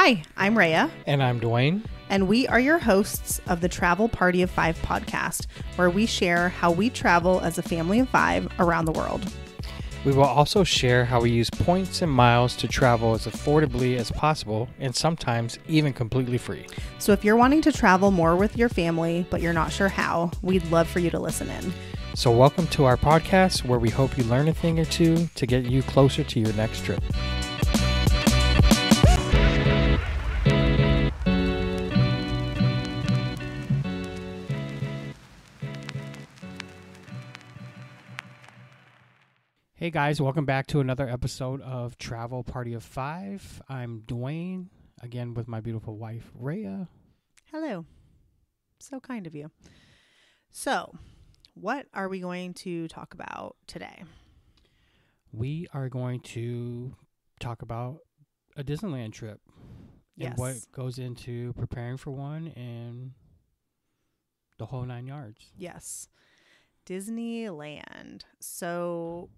Hi, I'm Rhea. And I'm Dwayne. And we are your hosts of the Travel Party of Five podcast, where we share how we travel as a family of five around the world. We will also share how we use points and miles to travel as affordably as possible and sometimes even completely free. So if you're wanting to travel more with your family, but you're not sure how, we'd love for you to listen in. So welcome to our podcast where we hope you learn a thing or two to get you closer to your next trip. Hey guys, welcome back to another episode of Travel Party of Five. I'm Dwayne, again with my beautiful wife, Rhea. Hello. So kind of you. So, what are we going to talk about today? We are going to talk about a Disneyland trip and what goes into preparing for one and the whole 9 yards. Yes. Disneyland. So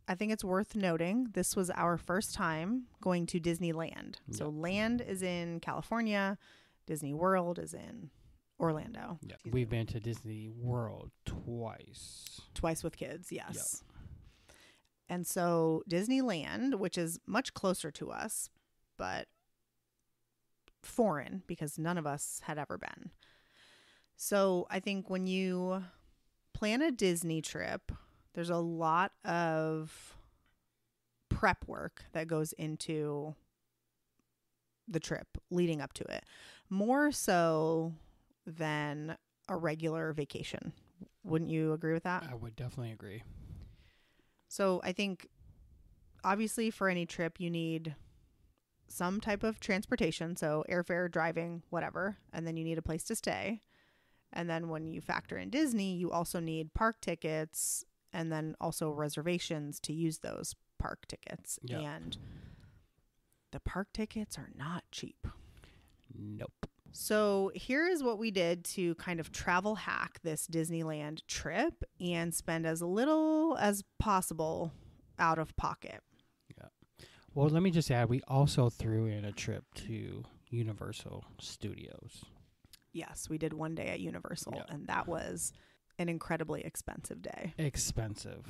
I think it's worth noting this was our first time going to Disneyland. Yep. So land is in California. Disney World is in Orlando. Yep. We've been to Disney World twice. Twice with kids, yes. Yep. And so Disneyland, which is much closer to us, but foreign because none of us had ever been. So I think when you plan a Disney trip, there's a lot of prep work that goes into the trip leading up to it, more so than a regular vacation. Wouldn't you agree with that? I would definitely agree. So I think obviously for any trip you need some type of transportation, so airfare, driving, whatever, and then you need a place to stay. And then when you factor in Disney, you also need park tickets and then also reservations to use those park tickets. Yep. And the park tickets are not cheap. Nope. So here is what we did to kind of travel hack this Disneyland trip and spend as little as possible out of pocket. Yeah. Well, let me just add, we also threw in a trip to Universal Studios. Yes, we did one day at Universal, and that was an incredibly expensive day. Expensive.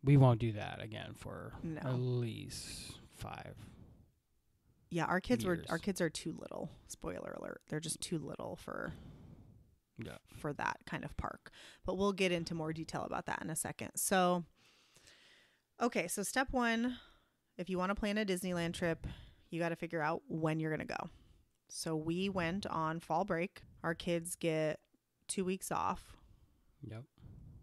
We won't do that again for at least 5. Yeah, our kids years. Our kids are too little. Spoiler alert. They're just too little for that kind of park. But we'll get into more detail about that in a second. So, okay, so step 1, if you want to plan a Disneyland trip, you got to figure out when you're going to go. So we went on fall break. Our kids get 2 weeks off. Yep.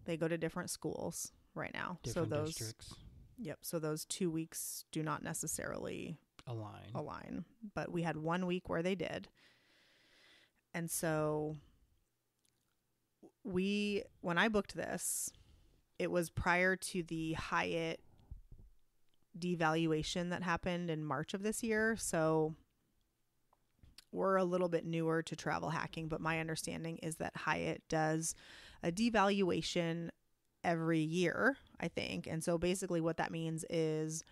They go to different schools right now. Different districts. Yep. So those 2 weeks do not necessarily align. But we had 1 week where they did. And so when I booked this, it was prior to the Hyatt devaluation that happened in March of this year. So we're a little bit newer to travel hacking, but my understanding is that Hyatt does a devaluation every year, I think. And so basically what that means is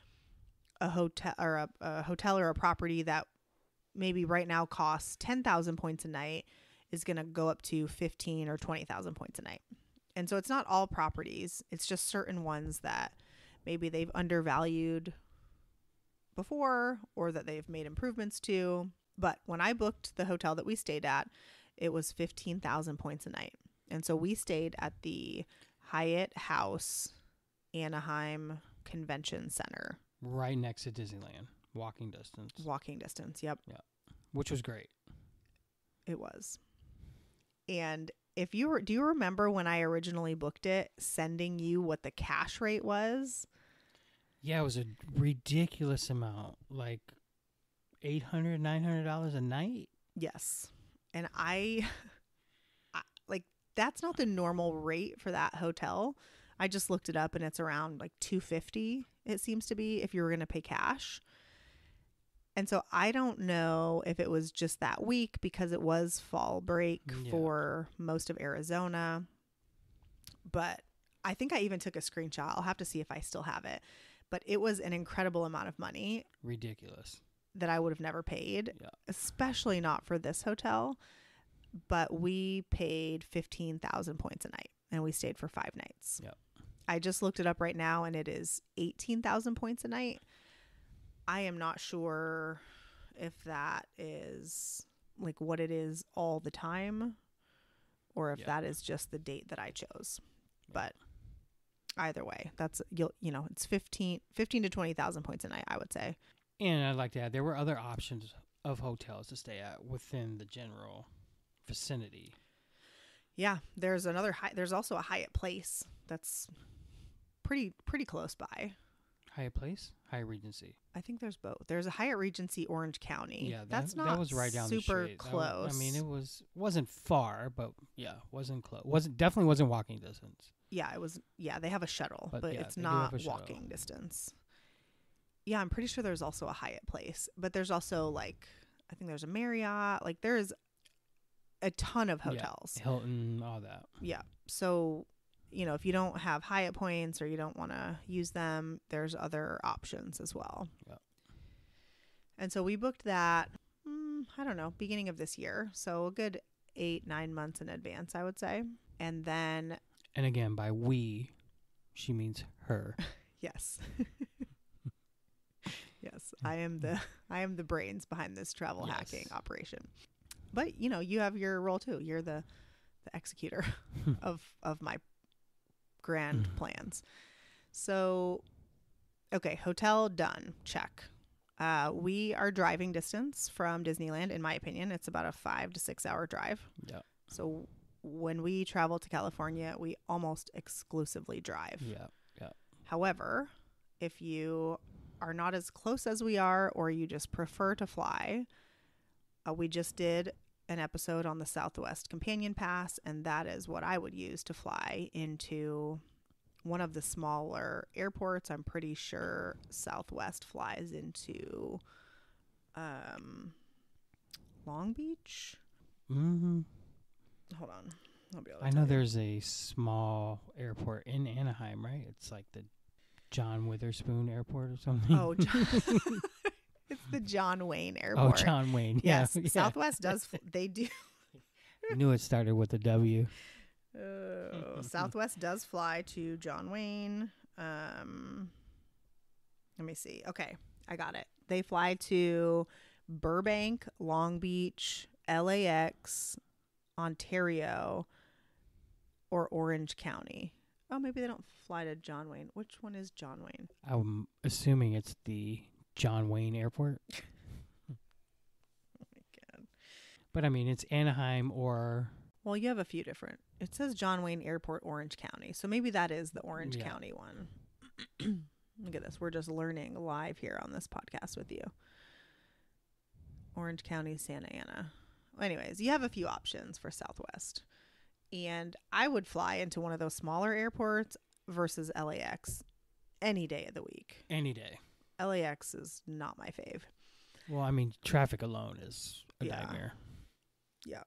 a hotel or a property that maybe right now costs 10,000 points a night is going to go up to 15 or 20,000 points a night. And so it's not all properties. It's just certain ones that maybe they've undervalued before or that they've made improvements to. But when I booked the hotel that we stayed at, it was 15,000 points a night. And so we stayed at the Hyatt House Anaheim Convention Center. Right next to Disneyland. Walking distance, yep. Yeah. Which was great. It was. And do you remember when I originally booked it, sending you what the cash rate was? Yeah, it was a ridiculous amount. Like $800, $900 a night? Yes. And I like, that's not the normal rate for that hotel. I just looked it up and it's around like $250, it seems to be, if you were going to pay cash. And so I don't know if it was just that week because it was fall break for most of Arizona. But I think I even took a screenshot. I'll have to see if I still have it. But it was an incredible amount of money. Ridiculous. that I would have never paid, Yeah. especially not for this hotel. But we paid 15,000 points a night, and we stayed for 5 nights. Yep. I just looked it up right now, and it is 18,000 points a night. I am not sure if that is like what it is all the time, or if that is just the date that I chose. But either way, that's it's 15 to 20,000 points a night, I would say. And I'd like to add, there were other options of hotels to stay at within the general vicinity. Yeah, there's also a Hyatt Place that's pretty close by. Hyatt Place, Hyatt Regency. I think there's both. There's a Hyatt Regency Orange County. Yeah, that was right down super the street. close. It wasn't far, but wasn't close. Definitely wasn't walking distance. Yeah, it was. Yeah, they have a shuttle, but it's they not walking distance. Yeah, I'm pretty sure there's also a Hyatt Place, but there's also I think there's a Marriott. There's a ton of hotels. Yeah, Hilton, all that. Yeah. So, if you don't have Hyatt points or you don't want to use them, there's other options as well. Yep. And so we booked that, I don't know, beginning of this year. So a good 8-9 months in advance, I would say. And then. And again, by we, she means her. Yes. Yes. I am the brains behind this travel hacking operation. But, you have your role too. You're the executor of my grand plans. So, okay, hotel done. Check. We are driving distance from Disneyland. In my opinion, it's about a 5 to 6 hour drive. Yeah. So when we travel to California, we almost exclusively drive. Yeah. Yeah. However, if you are not as close as we are, or you just prefer to fly, we just did an episode on the Southwest Companion Pass, and that is what I would use to fly into one of the smaller airports. I'm pretty sure Southwest flies into Long Beach. Mm-hmm. Hold on. I know there's a small airport in Anaheim, right? It's like the John Witherspoon Airport or something. Oh, it's the John Wayne Airport. Oh, John Wayne. Yes. Yeah. Southwest does. They do. Knew it started with a W. Southwest does fly to John Wayne. Let me see. Okay, I got it. They fly to Burbank, Long Beach, LAX, Ontario, or Orange County. Oh, maybe they don't fly to John Wayne. Which one is John Wayne? I'm assuming it's the John Wayne Airport. Oh my God. But I mean, it's Anaheim or... Well, you have a few different. It says John Wayne Airport, Orange County. So maybe that is the Orange County one. Look at this. We're just learning live here on this podcast with you. Orange County, Santa Ana. Anyways, you have a few options for Southwest. And I would fly into one of those smaller airports versus LAX any day of the week. Any day. LAX is not my fave. Well, I mean, traffic alone is a nightmare. Yeah.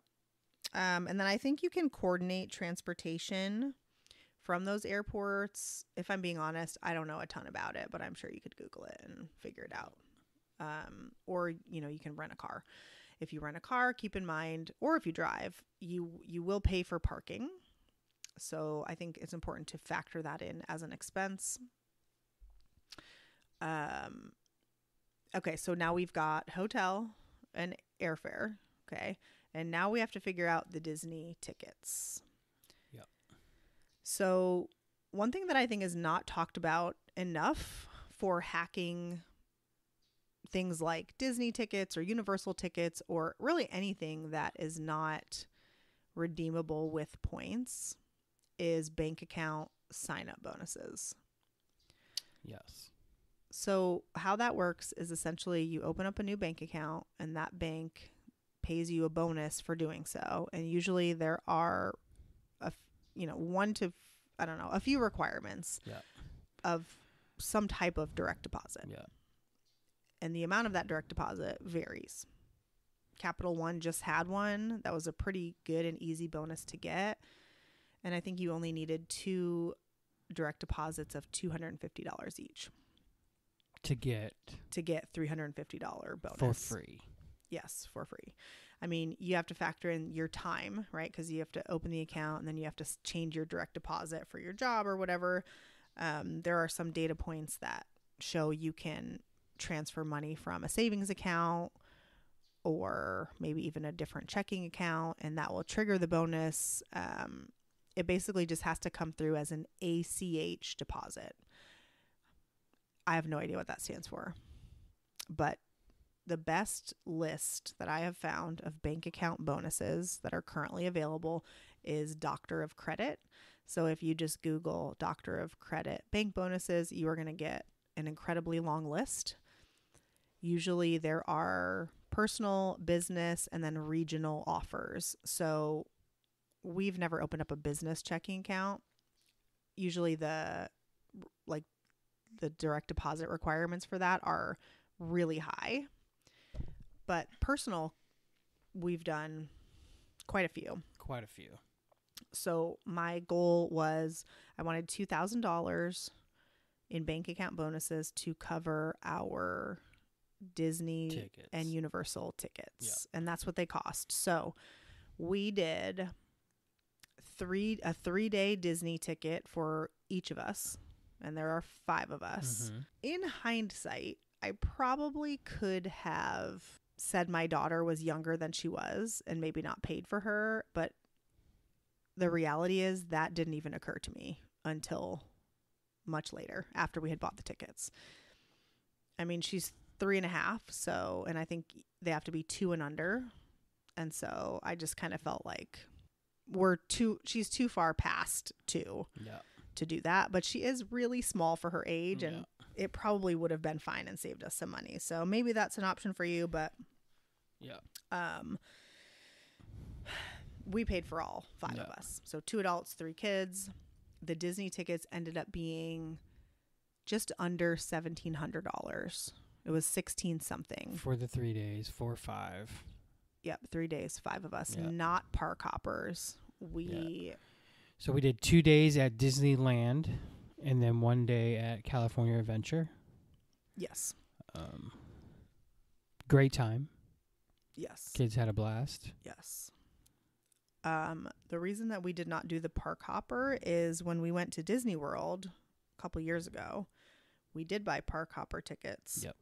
And then I think you can coordinate transportation from those airports. If I'm being honest, I don't know a ton about it, but I'm sure you could Google it and figure it out. Or, you can rent a car. If you rent a car, keep in mind, or if you drive, you will pay for parking. So I think it's important to factor that in as an expense. Okay, so now we've got hotel and airfare. Okay. And now we have to figure out the Disney tickets. Yep. So one thing that I think is not talked about enough for hacking things like Disney tickets or Universal tickets, or really anything that is not redeemable with points, is bank account sign-up bonuses. Yes. So how that works is essentially you open up a new bank account, and that bank pays you a bonus for doing so. And usually there are a few requirements of some type of direct deposit. Yeah. And the amount of that direct deposit varies. Capital One just had one. That was a pretty good and easy bonus to get. And I think you only needed 2 direct deposits of $250 each. to get $350 bonus. For free. Yes, for free. I mean, you have to factor in your time, right? Because you have to open the account and then you have to change your direct deposit for your job or whatever. There are some data points that show you can transfer money from a savings account or maybe even a different checking account, and that will trigger the bonus. It basically just has to come through as an ACH deposit. I have no idea what that stands for, but the best list that I have found of bank account bonuses that are currently available is Doctor of Credit. So if you just Google Doctor of Credit bank bonuses, you are going to get an incredibly long list. Usually there are personal, business, and then regional offers. So we've never opened up a business checking account. Usually the direct deposit requirements for that are really high. But personal, we've done quite a few. So my goal was I wanted $2,000 in bank account bonuses to cover our Disney tickets and Universal tickets. Yeah. And that's what they cost. So we did a 3-day Disney ticket for each of us. And there are 5 of us. Mm-hmm. In hindsight, I probably could have said my daughter was younger than she was and maybe not paid for her. But the reality is that didn't even occur to me until much later after we had bought the tickets. I mean, she's 3.5. So, and I think they have to be 2 and under. And so I just kind of felt like she's too far past 2 to do that. But she is really small for her age and it probably would have been fine and saved us some money. So maybe that's an option for you, but we paid for all 5 of us. So 2 adults, 3 kids. The Disney tickets ended up being just under $1,700. It was 16 something. For the 3 days, 4 or 5. Yep, 3 days, 5 of us, not park hoppers. So we did 2 days at Disneyland and then 1 day at California Adventure. Yes. Great time. Yes. Kids had a blast. Yes. The reason that we did not do the park hopper is when we went to Disney World a couple years ago, we did buy park hopper tickets. Yep.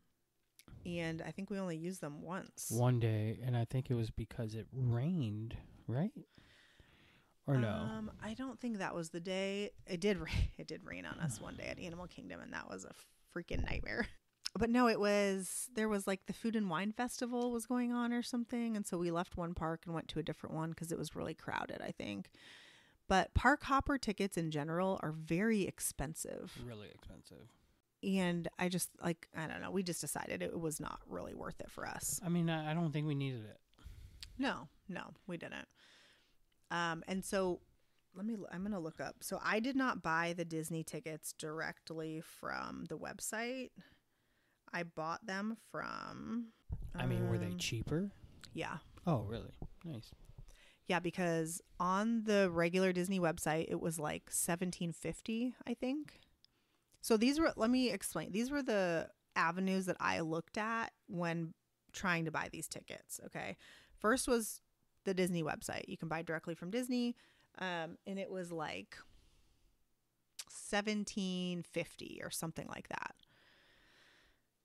And I think we only used them once. 1 day, and I think it was because it rained, right? Or no? I don't think that was the day. It did rain on us 1 day at Animal Kingdom, and that was a freaking nightmare. But no, there was like the Food and Wine Festival was going on or something. And so we left one park and went to a different one because it was really crowded, I think. But park hopper tickets in general are very expensive. Really expensive. And I just I don't know. We just decided it was not really worth it for us. I mean, I don't think we needed it. No, we didn't. And so I'm going to look up. So I did not buy the Disney tickets directly from the website. I bought them from... were they cheaper? Yeah. Oh, really? Nice. Yeah, because on the regular Disney website, it was like $17.50, I think. So let me explain. These were the avenues that I looked at when trying to buy these tickets, okay? First was the Disney website. You can buy directly from Disney, and it was like $17.50 or something like that.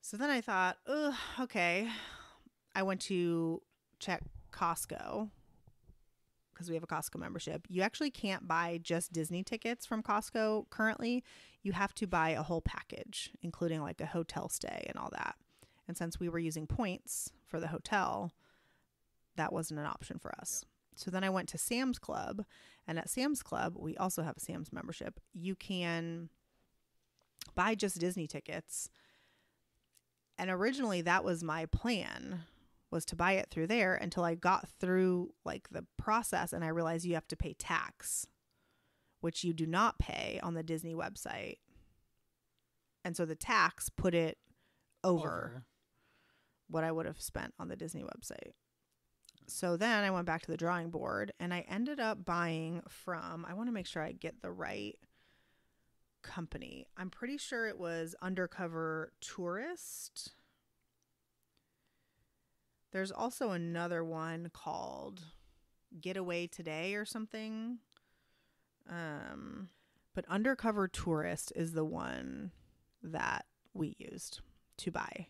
So then I thought, okay. I went to check Costco because we have a Costco membership. You actually can't buy just Disney tickets from Costco currently. You have to buy a whole package, including like a hotel stay and all that. And since we were using points for the hotel, that wasn't an option for us. Yeah. So then I went to Sam's Club, and at Sam's Club, we also have a Sam's membership. You can buy just Disney tickets. And originally that was my plan, was to buy it through there until I got through like the process and I realized you have to pay tax, which you do not pay on the Disney website. And so the tax put it over what I would have spent on the Disney website. So then I went back to the drawing board and I ended up buying from, I want to make sure I get the right company. I'm pretty sure it was Undercover Tourist. There's also another one called Getaway Today or something. But Undercover Tourist is the one that we used to buy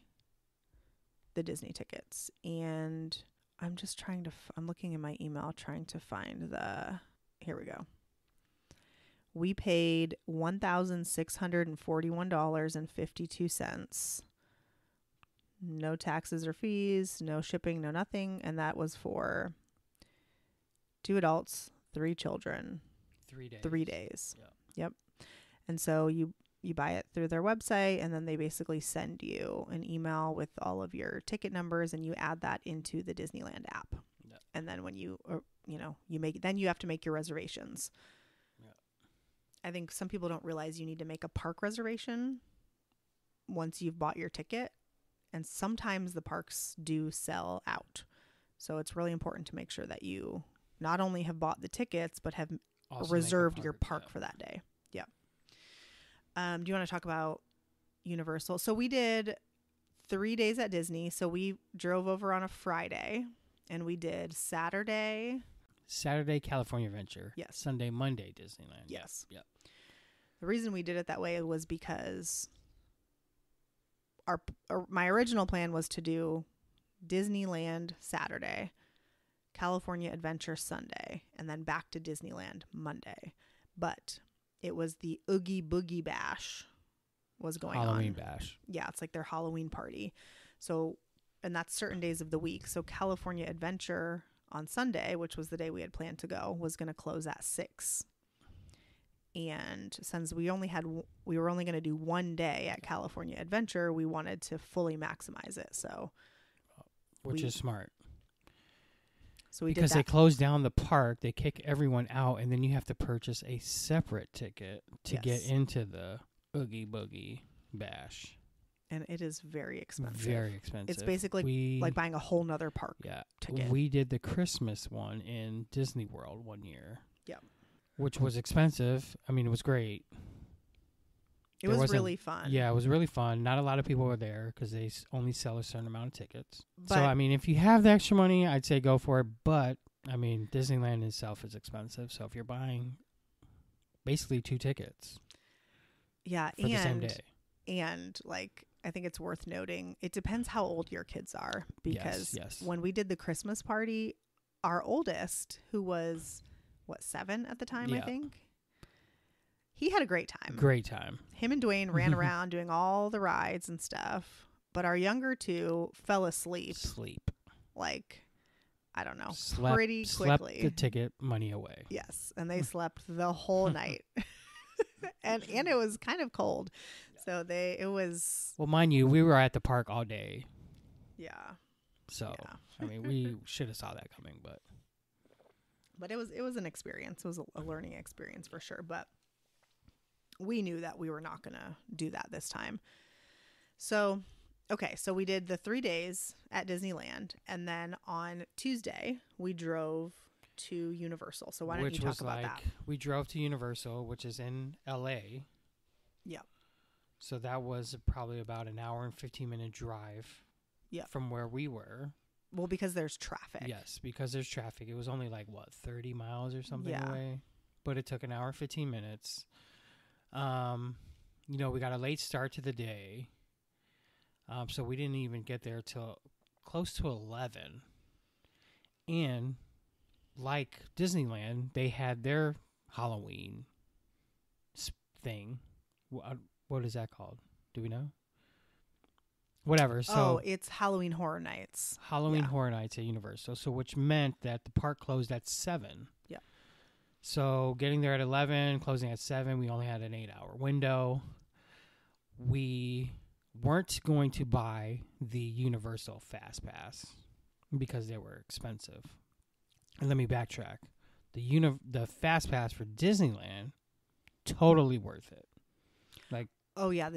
the Disney tickets. And I'm just trying to, I'm looking in my email trying to find here we go. We paid $1,641.52. No taxes or fees, no shipping, no nothing. And that was for 2 adults, 3 children. 3 days. 3 days. Yeah. Yep. And so you buy it through their website, and then they basically send you an email with all of your ticket numbers, and you add that into the Disneyland app. Yep. And then when you have to make your reservations. Yep. I think some people don't realize you need to make a park reservation once you've bought your ticket. And sometimes the parks do sell out. So it's really important to make sure that you not only have bought the tickets, but have also reserved your park for that day. Yeah. Do you want to talk about Universal? So we did 3 days at Disney. So we drove over on a Friday, and we did Saturday, California Adventure. Yes. Sunday, Monday, Disneyland. Yes. Yep. The reason we did it that way was because my original plan was to do Disneyland Saturday, California Adventure Sunday, and then back to Disneyland Monday. But it was the Oogie Boogie Bash was going Halloween on. Bash. Yeah, it's like their Halloween party. So, and that's certain days of the week. So California Adventure on Sunday, which was the day we had planned to go, was going to close at 6. And since we were only going to do 1 day at California Adventure, we wanted to fully maximize it. So, which is smart. So we because did that. They close down the park, they kick everyone out, and then you have to purchase a separate ticket to get into the Oogie Boogie Bash. And it is very expensive. Very expensive. It's basically like buying a whole nother park ticket. We did the Christmas one in Disney World one year. Yeah. Which was expensive. I mean, it was great. It was really fun. Yeah, it was really fun. Not a lot of people were there because they only sell a certain amount of tickets. But, so, I mean, if you have the extra money, I'd say go for it. But, I mean, Disneyland itself is expensive. So, if you're buying basically 2 tickets for the same day. And, like, I think it's worth noting, it depends how old your kids are. Because when we did the Christmas party, our oldest, who was, 7 at the time, I think? He had a great time. Great time. Him and Dwayne ran around doing all the rides and stuff. But our younger 2 fell asleep. Like, I don't know, pretty quickly. Slept the ticket money away. Yes. And they slept the whole night. and it was kind of cold. So it was. Well, mind you, we were at the park all day. Yeah. So, I mean, we should have saw that coming, but. But it was an experience. It was a learning experience for sure. But we knew that we were not going to do that this time. So, okay. So we did the 3 days at Disneyland. And then on Tuesday, we drove to Universal. So why don't you talk about that? We drove to Universal, which is in LA. Yeah. So that was probably about an hour and 15-minute drive from where we were. Well, because there's traffic. Yes, because there's traffic. It was only 30 miles or something away. But it took an hour and 15 minutes. We got a late start to the day. So we didn't even get there till close to 11. And like Disneyland, they had their Halloween thing. What is that called? Do we know? Whatever. So it's Halloween Horror Nights. Horror Nights at Universal. So which meant that the park closed at 7. Yeah. So getting there at 11, closing at 7, we only had an 8-hour window. We weren't going to buy the Universal Fast Pass because they were expensive. And let me backtrack. The Fast Pass for Disneyland, totally worth it. The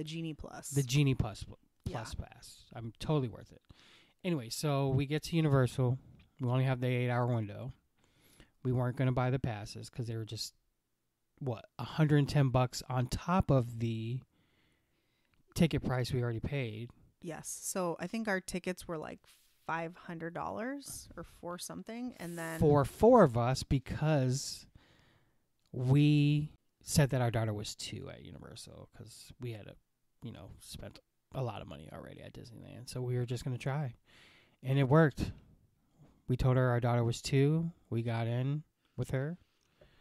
Genie Plus. The Genie Plus Pass. I'm totally worth it. Anyway, so we get to Universal. We only have the 8-hour window. We weren't going to buy the passes because they were just what, $110 on top of the ticket price we already paid. Yes. So I think our tickets were like $500 or for something. And then for 4 of us, because we said that our daughter was 2 at Universal, because we had spent a lot of money already at Disneyland. So we were just going to try. And it worked. We told her our daughter was 2. We got in with her.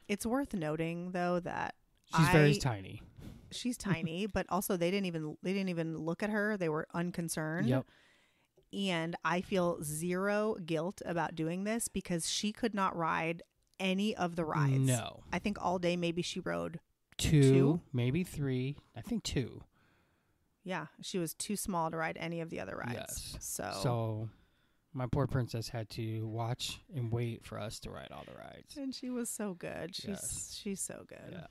It's worth noting, though, that she's very tiny. She's tiny, but also they didn't even look at her. They were unconcerned. Yep. And I feel zero guilt about doing this because she could not ride any of the rides. No. I think all day maybe she rode 2, maybe 3. I think 2. Yeah, she was too small to ride any of the other rides. Yes. So my poor princess had to watch and wait for us to ride all the rides. And she was so good. She's so good. Yeah.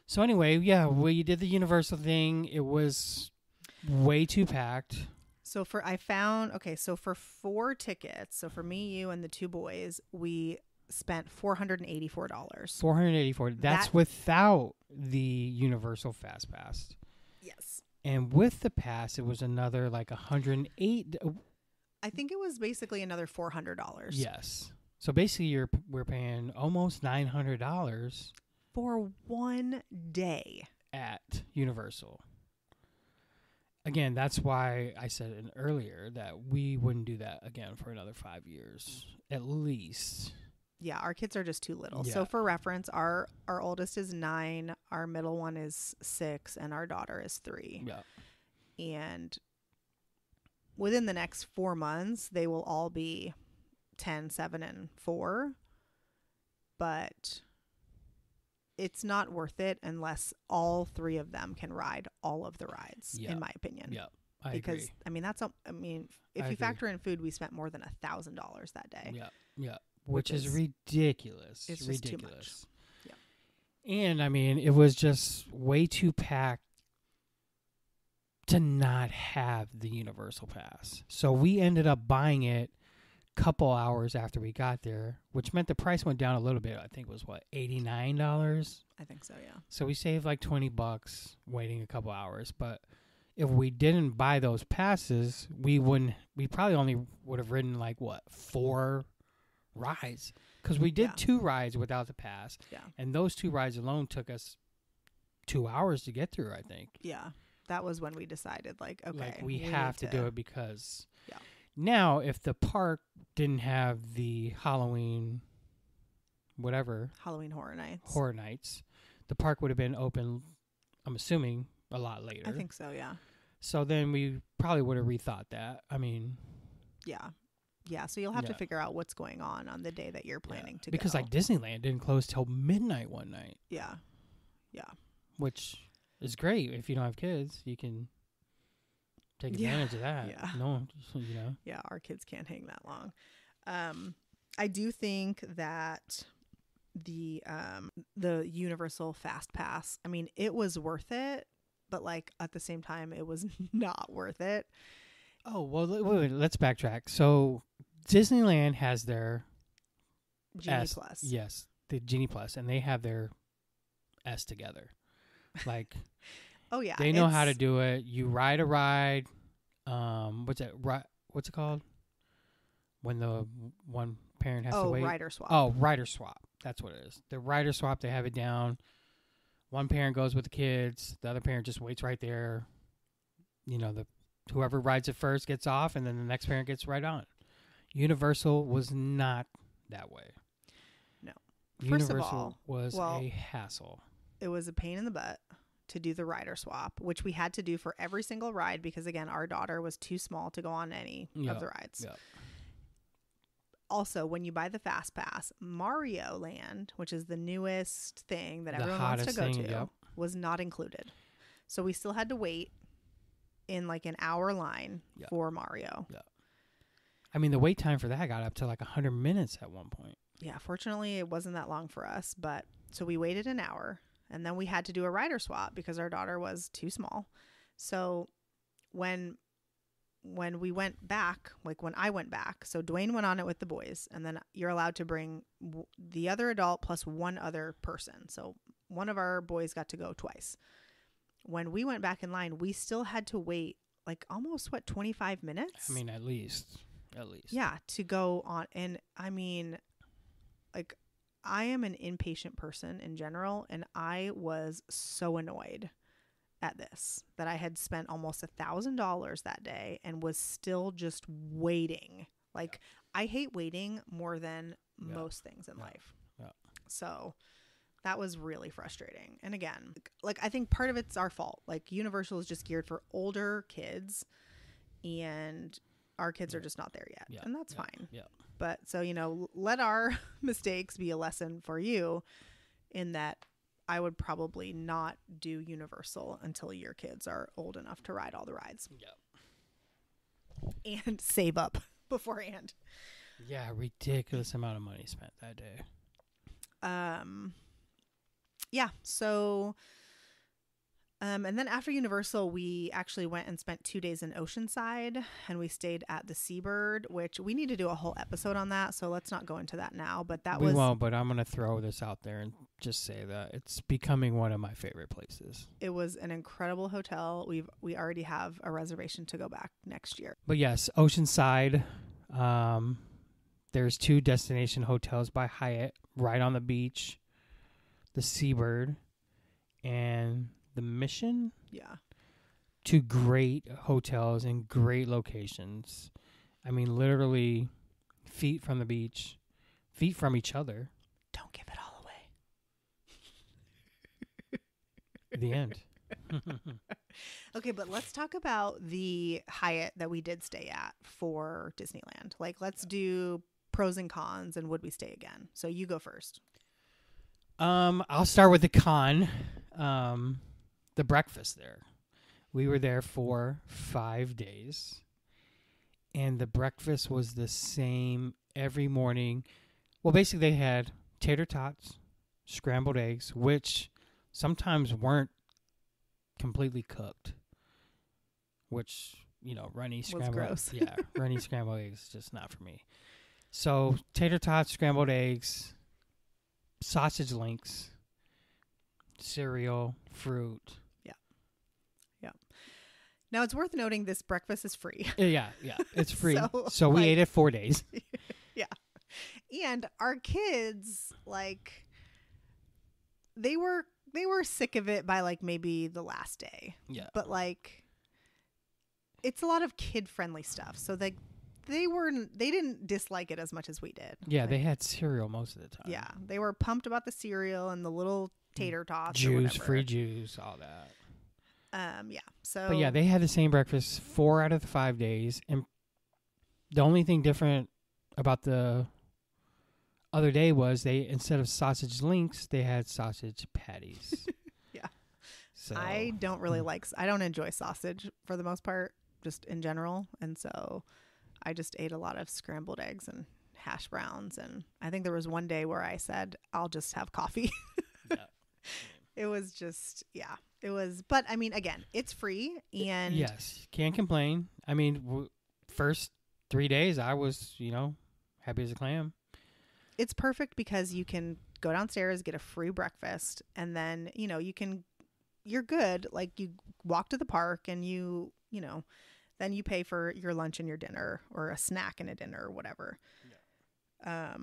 So anyway, yeah, we did the Universal thing. It was way too packed. So for 4 tickets, so for me, you, and the 2 boys, we spent $484. $484. That's without the Universal Fast Pass. Yes. And with the pass, it was another like $108. I think it was basically another $400. Yes. So basically, we're paying almost $900 for one day at Universal. Again, that's why I said earlier that we wouldn't do that again for another 5 years, at least. Yeah, our kids are just too little. Yeah. So for reference, our oldest is 9, our middle one is 6, and our daughter is 3. Yeah. And within the next 4 months, they will all be 10, 7, and 4. But it's not worth it unless all 3 of them can ride all of the rides, in my opinion. Yeah, I agree. If you factor in food, we spent more than $1,000 that day. Yeah, yeah. Which is ridiculous. It's ridiculous. Too much. Yeah. And it was just way too packed to not have the Universal Pass. So we ended up buying it a couple hours after we got there, which meant the price went down a little bit. I think it was $89? I think so, yeah. So we saved like $20 waiting a couple hours. But if we didn't buy those passes, we probably only would have ridden 4 rides, because we did 2 rides without the pass, and those 2 rides alone took us 2 hours to get through, I think. Yeah, that was when we decided we have to do it, because now if the park didn't have the Halloween Horror Nights, the park would have been open, I'm assuming, a lot later. I think so, yeah. So then we probably would have rethought that. Yeah, so you'll have to figure out what's going on the day that you're planning to go. Because Disneyland didn't close till midnight one night. Yeah. Which is great. If you don't have kids, you can take advantage of that. Yeah. No, Yeah, our kids can't hang that long. I do think that the Universal Fast Pass, it was worth it, but at the same time, it was not worth it. Oh, well, wait, let's backtrack. So Disneyland has their Genie Plus. Yes, the Genie Plus, and they have their S together. Oh, yeah. They know how to do it. You ride a ride. What's it called? When the one parent has to wait? Rider swap. Oh, rider swap. That's what it is. The rider swap, they have it down. One parent goes with the kids. The other parent just waits right there. Whoever rides it first gets off, and then the next parent gets right on. Universal was not that way. No. Universal was a hassle. It was a pain in the butt to do the rider swap, which we had to do for every single ride because, again, our daughter was too small to go on any of the rides. Yep. Also, when you buy the Fast Pass, Mario Land, which is the newest thing that everyone wants to go to, was not included. So we still had to wait in an hour line for Mario. Yeah. The wait time for that got up to 100 minutes at one point. Yeah, fortunately it wasn't that long for us, but so we waited an hour, and then we had to do a rider swap because our daughter was too small. So when we went back, when I went back, so Dwayne went on it with the boys, and then you're allowed to bring the other adult plus one other person. So one of our boys got to go twice. When we went back in line, we still had to wait like almost 25 minutes? I mean, at least. Yeah, to go on. And I mean, like, I am an impatient person in general, and I was so annoyed at this that I had spent almost $1,000 that day and was still just waiting. Like, I hate waiting more than most things in life. Yeah. So that was really frustrating. And again, like, I think part of it's our fault. Like, Universal is just geared for older kids, and our kids are just not there yet. And that's fine. Yeah. But so, you know, let our mistakes be a lesson for you in that I would probably not do Universal until your kids are old enough to ride all the rides. Yeah. And save up beforehand. Yeah, ridiculous amount of money spent that day. Yeah, so and then after Universal, we actually went and spent 2 days in Oceanside, and we stayed at the Seabird, which we need to do a whole episode on that, so let's not go into that now. But we won't, but I'm going to throw this out there and just say that it's becoming one of my favorite places. It was an incredible hotel. We already have a reservation to go back next year. But yes, Oceanside, there's 2 destination hotels by Hyatt right on the beach, the Seabird, and the Mission. Yeah. 2 great hotels in great locations. I mean, literally feet from the beach, feet from each other. Don't give it all away. The end. Okay, but let's talk about the Hyatt that we did stay at for Disneyland. Like, let's do pros and cons and would we stay again. So you go first. I'll start with the con. The breakfast there. We were there for 5 days, and the breakfast was the same every morning. Well, basically they had tater tots, scrambled eggs, which sometimes weren't completely cooked, which, you know, runny scrambled eggs. Yeah, runny scrambled eggs is just not for me. So tater tots, scrambled eggs, sausage links, cereal, fruit. Yeah. Now, it's worth noting this breakfast is free. Yeah, it's free. So we ate it 4 days. Yeah. And our kids, like, they were sick of it by, like, maybe the last day. Yeah. But, like, it's a lot of kid-friendly stuff. So they didn't dislike it as much as we did. Yeah, like, they had cereal most of the time. Yeah, they were pumped about the cereal and the little tater tots, juice, free juice, all that. Yeah. So, but yeah, they had the same breakfast 4 out of the 5 days, and the only thing different about the other day was they, instead of sausage links, they had sausage patties. Yeah. So I don't really I don't enjoy sausage for the most part, just in general, and so I just ate a lot of scrambled eggs and hash browns, and I think there was one day where I said, I'll just have coffee. Yeah. It was just, yeah, it was, but I mean, again, it's free, and yes, can't complain. I mean, first 3 days, I was, happy as a clam. It's perfect because you can go downstairs, get a free breakfast, and then, you're good. Like, you walk to the park and then you pay for your lunch and your dinner, or a snack and a dinner, or whatever. Yeah.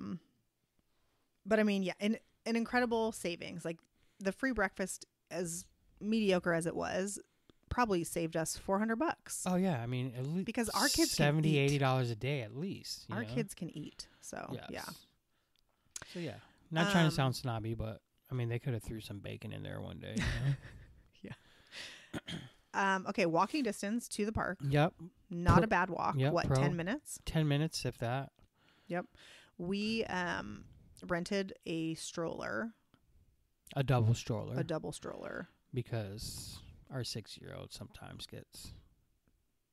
But I mean, yeah, an incredible savings. Like, the free breakfast, as mediocre as it was, probably saved us $400. Oh yeah, I mean, at least because our kids $70, $80 a day at least. Our kids can eat, so yes. Yeah. So yeah, not trying to sound snobby, but I mean, they could have threw some bacon in there one day. Yeah. Okay, walking distance to the park. Yep. Not a bad walk. Yep, what, 10 minutes? 10 minutes, if that. Yep. We rented a stroller. A double stroller. Because our 6-year-old sometimes gets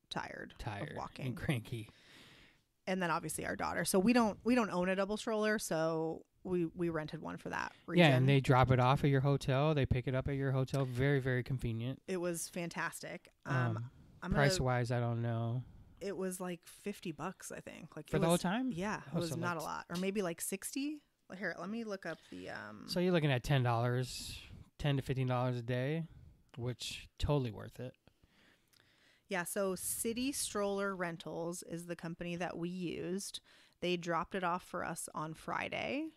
tired of walking and cranky. And then obviously our daughter. So we don't own a double stroller, so we rented one for that reason. Yeah, and they drop it off at your hotel. They pick it up at your hotel. Very, very convenient. It was fantastic. Price-wise, I don't know. It was like $50, I think. Like, for the whole time? Yeah, it was not a lot. Or maybe like 60. Here, let me look up the... So you're looking at $10 $10 to $15 a day, which totally worth it. Yeah, so City Stroller Rentals is the company that we used. They dropped it off for us on Friday.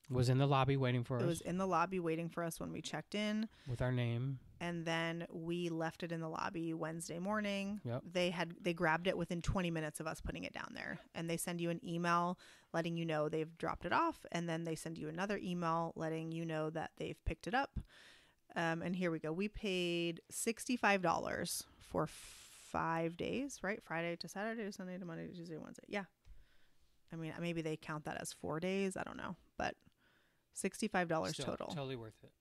Was in the lobby waiting for us. It was in the lobby waiting for us when we checked in. With our name. And then we left it in the lobby Wednesday morning. Yep. They grabbed it within 20 minutes of us putting it down there. And they send you an email letting you know they've dropped it off. And then they send you another email letting you know that they've picked it up. And here we go. We paid $65 for 5 days, right? Friday to Saturday, Sunday to Monday to Tuesday, Wednesday. Yeah. I mean, maybe they count that as 4 days. I don't know. But $65 Still, total. Totally worth it.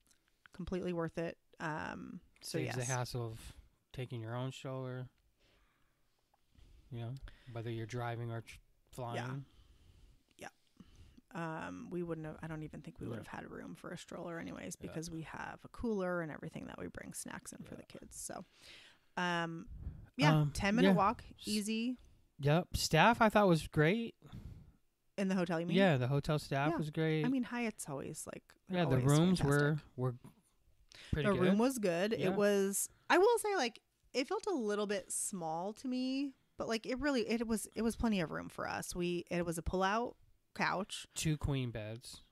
Completely worth it. Saves the hassle of taking your own stroller. You know, whether you're driving or flying. Yeah. We wouldn't have. I don't even think we would have had room for a stroller, anyways, because we have a cooler and everything that we bring snacks in for the kids. So, 10-minute walk, easy. Yep. Staff I thought was great. In the hotel, you mean? Yeah, the hotel staff was great. I mean, Hyatt's always like. Yeah, the rooms were pretty good. The room was good. Yeah. It was. I will say, like, it felt a little bit small to me, but like it was plenty of room for us. It was a pull-out couch, 2 queen beds.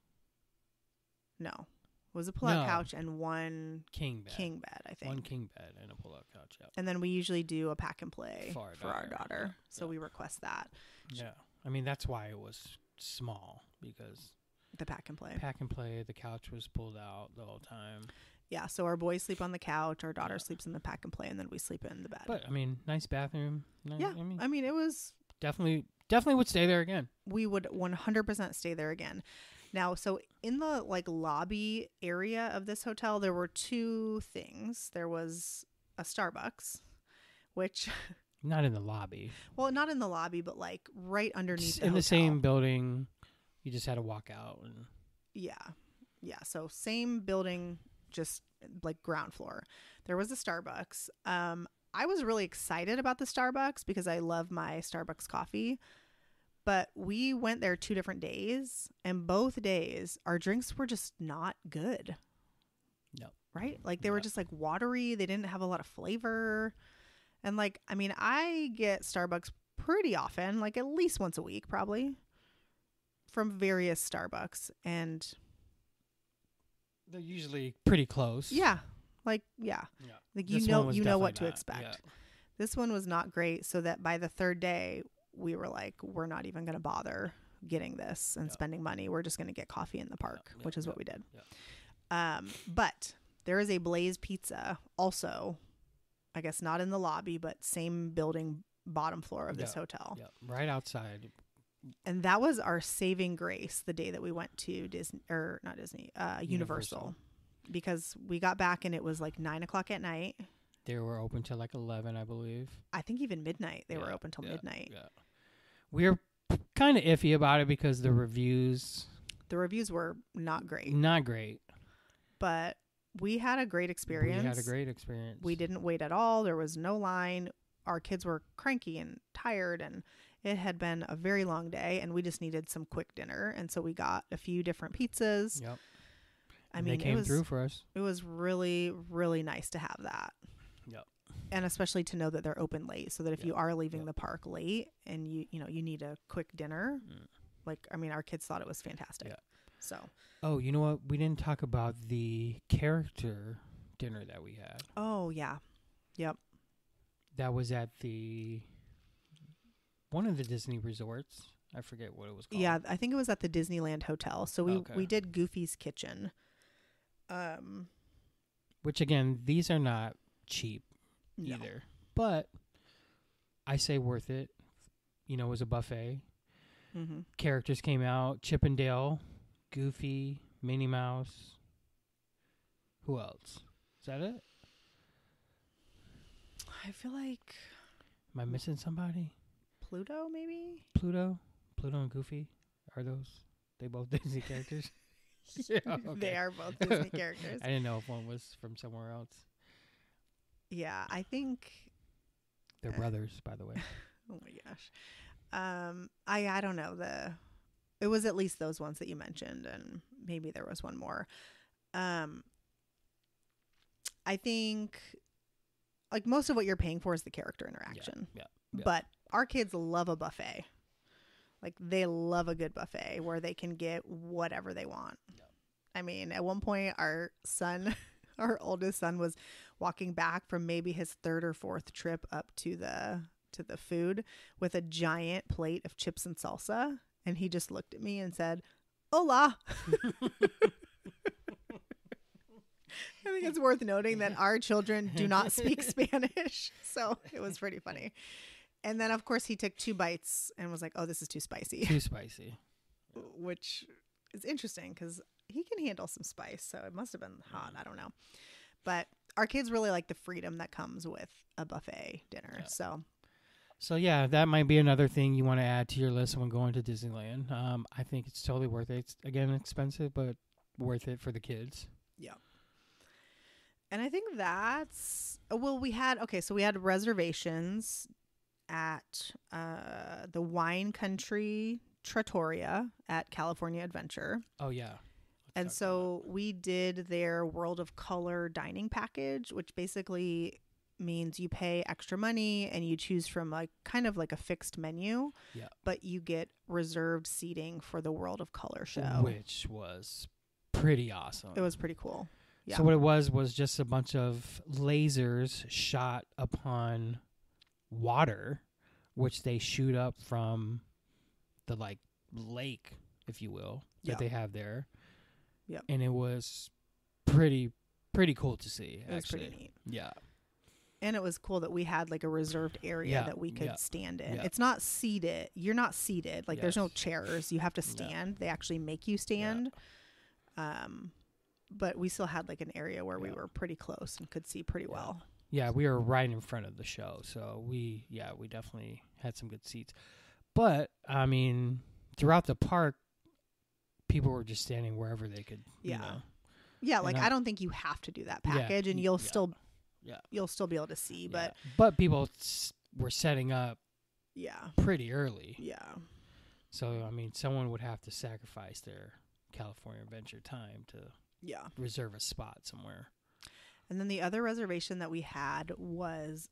No, it was a pull-out couch and 1 king bed. I think 1 king bed and a pull-out couch. Yeah. And then we usually do a pack and play for our daughter, so we request that. Yeah, I mean that's why it was small, because the pack and play. The couch was pulled out the whole time. Yeah, so our boys sleep on the couch, our daughter sleeps in the pack and play, and then we sleep in the bed. But I mean, nice bathroom. Yeah, I mean it was definitely would stay there again. We would 100% stay there again. Now, so in the like lobby area of this hotel, there were 2 things. There was a Starbucks, which not in the lobby. Well, not in the lobby, but like right underneath in the same building. You just had to walk out and yeah. So same building, just like ground floor. There was a Starbucks. I was really excited about the Starbucks because I love my Starbucks coffee. But we went there 2 different days, and both days our drinks were just not good. No. Right? Like they were just like watery. They didn't have a lot of flavor. And like, I mean, I get Starbucks pretty often, like at least once a week, probably, from various Starbucks. And they're usually pretty close. Yeah. Like, yeah. Like, you know what to expect. Yeah. This one was not great. So that by the 3rd day, we were like, we're not even going to bother getting this and spending money. We're just going to get coffee in the park, which is what we did. Yeah. But there is a Blaze Pizza also, I guess not in the lobby, but same building, bottom floor of this hotel. Yeah, right outside. And that was our saving grace the day that we went to Universal. Because we got back and it was like 9:00 at night. They were open till like 11, I believe. I think even midnight. They were open till midnight. Yeah. We were kind of iffy about it because the reviews were not great. Not great. But we had a great experience. We didn't wait at all. There was no line. Our kids were cranky and tired, and it had been a very long day, and we just needed some quick dinner. And so we got a few different pizzas. Yep. I mean, they came through for us. It was really, really nice to have that. Yep. And especially to know that they're open late, so that if you are leaving the park late and you need a quick dinner, like, I mean, our kids thought it was fantastic. Yeah. So. Oh, you know what? We didn't talk about the character dinner that we had. Oh, yeah. Yep. That was at one of the Disney resorts. I forget what it was called. Yeah, I think it was at the Disneyland Hotel. So we did Goofy's Kitchen. Which, again, these are not cheap either. But I say worth it. It was a buffet. Mm-hmm. Characters came out. Chip and Dale, Goofy, Minnie Mouse. Who else? Is that it? I feel like... Am I missing somebody? Pluto, maybe? Pluto and Goofy. Are they both Disney characters? Yeah, okay. They are both Disney characters. I didn't know if one was from somewhere else. Yeah, I think... They're brothers, by the way. Oh my gosh. I don't know. It was at least those ones that you mentioned, and maybe there was one more. I think like most of what you're paying for is the character interaction. Yeah. But our kids love a buffet. Like they love a good buffet where they can get whatever they want. Yeah. I mean, at one point our oldest son was walking back from maybe his third or fourth trip up to the food with a giant plate of chips and salsa. And he just looked at me and said, "Hola." I think it's worth noting that our children do not speak Spanish. So it was pretty funny. And then, of course, he took 2 bites and was like, "Oh, this is too spicy." Too spicy. Which is interesting because he can handle some spice. So it must have been hot. I don't know. But our kids really like the freedom that comes with a buffet dinner. Yeah. So yeah, that might be another thing you want to add to your list when going to Disneyland. I think it's totally worth it. It's, again, expensive, but worth it for the kids. Yeah. And I think that's, well, we had reservations at the Wine Country Trattoria at California Adventure. Oh, yeah. And so we did their World of Color dining package, which basically means you pay extra money and you choose from like kind of like a fixed menu, but you get reserved seating for the World of Color show, which was pretty awesome. It was pretty cool. Yeah. So what it was just a bunch of lasers shot upon water, which they shoot up from the like lake, if you will, that they have there. Yeah. And it was pretty cool to see. It was pretty neat. Yeah. And it was cool that we had like a reserved area that we could stand in. It's not seated. You're not seated. Like there's no chairs. You have to stand. They actually make you stand. But we still had like an area where we were pretty close and could see pretty well. Yeah, we were right in front of the show. So we definitely had some good seats. But I mean, throughout the park, people were just standing wherever they could, you know. Yeah, like I don't think you have to do that package and you'll still be able to see, but people were setting up pretty early. Yeah. So I mean, someone would have to sacrifice their California Adventure time to reserve a spot somewhere. And then the other reservation that we had was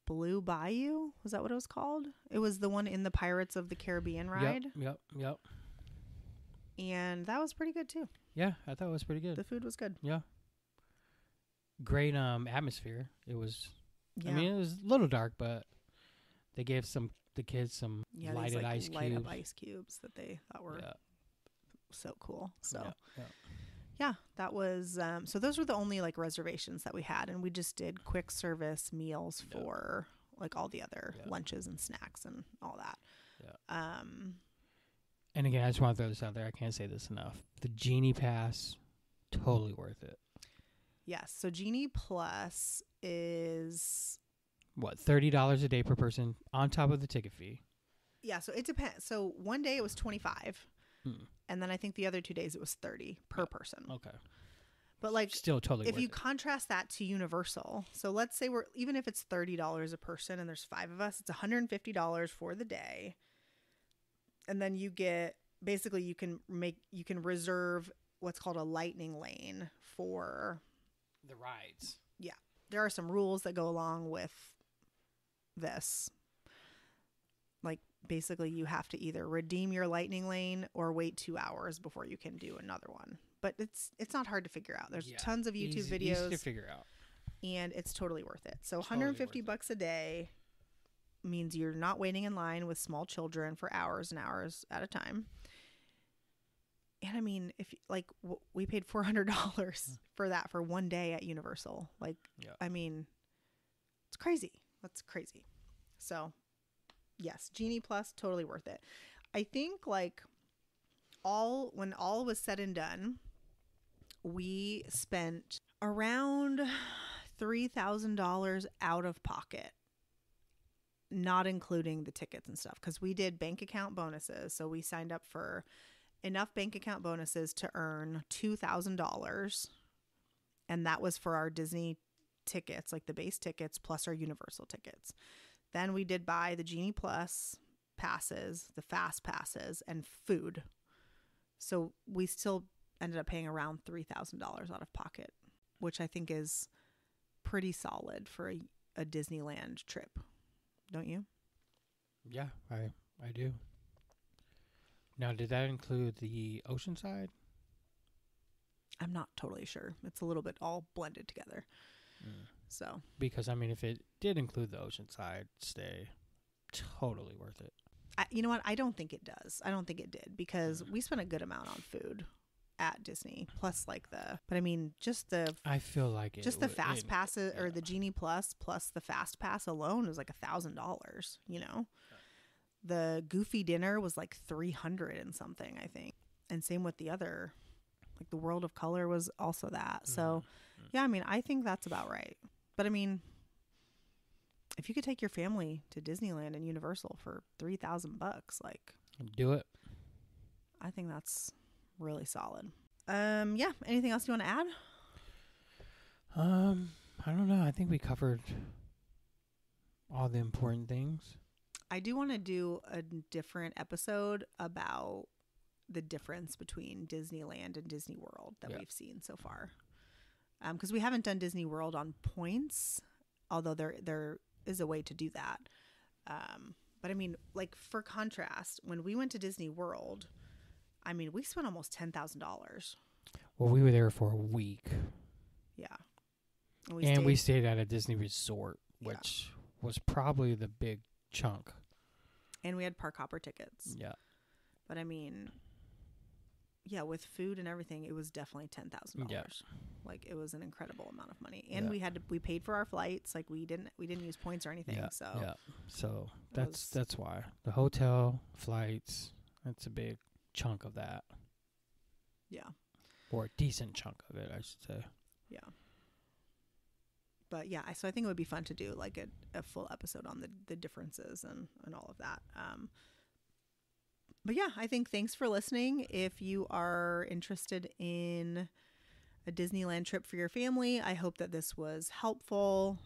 Blue Bayou. Was that what it was called? It was the one in the Pirates of the Caribbean ride. Yep. And that was pretty good too. Yeah, I thought it was pretty good. The food was good. Yeah. Great atmosphere. It was I mean, it was a little dark, but they gave the kids some lighted ice cubes. Light up ice cubes that they thought were so cool. So that was so those were the only like reservations that we had, and we just did quick service meals for like all the other lunches and snacks and all that. And again, I just want to throw this out there. I can't say this enough. The Genie Pass, totally worth it. Yes. So Genie Plus is what, $30 a day per person on top of the ticket fee. Yeah. So it depends. So one day it was $25, and then I think the other 2 days it was $30 per person. Okay. But like, still totally. If you contrast that to Universal, so let's say even if it's $30 a person and there's 5 of us, it's $150 for the day, and then you get basically you can reserve what's called a lightning lane for the rides. Yeah. There are some rules that go along with this. Like basically you have to either redeem your lightning lane or wait 2 hours before you can do another one. But it's not hard to figure out. There's tons of YouTube videos. Easy to figure out. And it's totally worth it. So totally $150 a day means you're not waiting in line with small children for hours and hours at a time. And I mean, if like we paid $400 for that for one day at Universal, like, I mean, it's crazy. That's crazy. So yes, Genie Plus, totally worth it. I think like when all was said and done, we spent around $3,000 out of pocket, not including the tickets and stuff. 'Cause we did bank account bonuses. So we signed up for enough bank account bonuses to earn $2,000. And that was for our Disney tickets, like the base tickets plus our Universal tickets. Then we did buy the Genie Plus passes, the fast passes, and food. So we still ended up paying around $3,000 out of pocket which I think is pretty solid for a Disneyland trip. Don't you? Yeah, I do. Now, did that include the Oceanside? I'm not totally sure. It's a little bit all blended together. So, because I mean, if it did include the Oceanside stay, totally worth it. You know what? I don't think it does. I don't think it did, because we spent a good amount on food at Disney, plus but I mean, I feel like just the fast passes or the Genie plus the fast pass alone was like $1,000, you know. The Goofy dinner was like $300 and something, I think. And same with the other, like the World of Color was also that. So yeah, I mean, I think that's about right. But I mean, if you could take your family to Disneyland and Universal for $3,000, like, do it. I think that's really solid. Yeah. Anything else you want to add? I don't know. I think we covered all the important things. I do want to do a different episode about the difference between Disneyland and Disney World that we've seen so far. Because we haven't done Disney World on points, although there is a way to do that. But I mean, like, for contrast, when we went to Disney World, I mean, we spent almost $10,000. Well, we were there for a week. Yeah. And we stayed at a Disney resort, which was probably the big chunk. And we had park hopper tickets. Yeah. But I mean, yeah, with food and everything, it was definitely $10,000. Yeah. Like, it was an incredible amount of money. And we paid for our flights. Like, we didn't use points or anything. So that's why. The hotel, flights, that's a big chunk of that. Yeah. Or a decent chunk of it, I should say. Yeah. But yeah, so I think it would be fun to do like a full episode on the differences and all of that. But yeah, I think thanks for listening. If you are interested in a Disneyland trip for your family, I hope that this was helpful.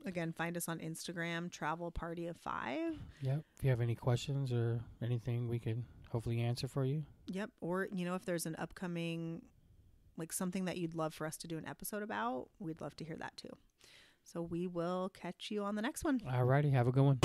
Again, find us on Instagram, Travel Party of 5. Yep. If you have any questions or anything, we can hopefully answer for you. Yep. Or, you know, if there's an upcoming, like, something that you'd love for us to do an episode about, we'd love to hear that too. So we will catch you on the next one. Alrighty. Have a good one.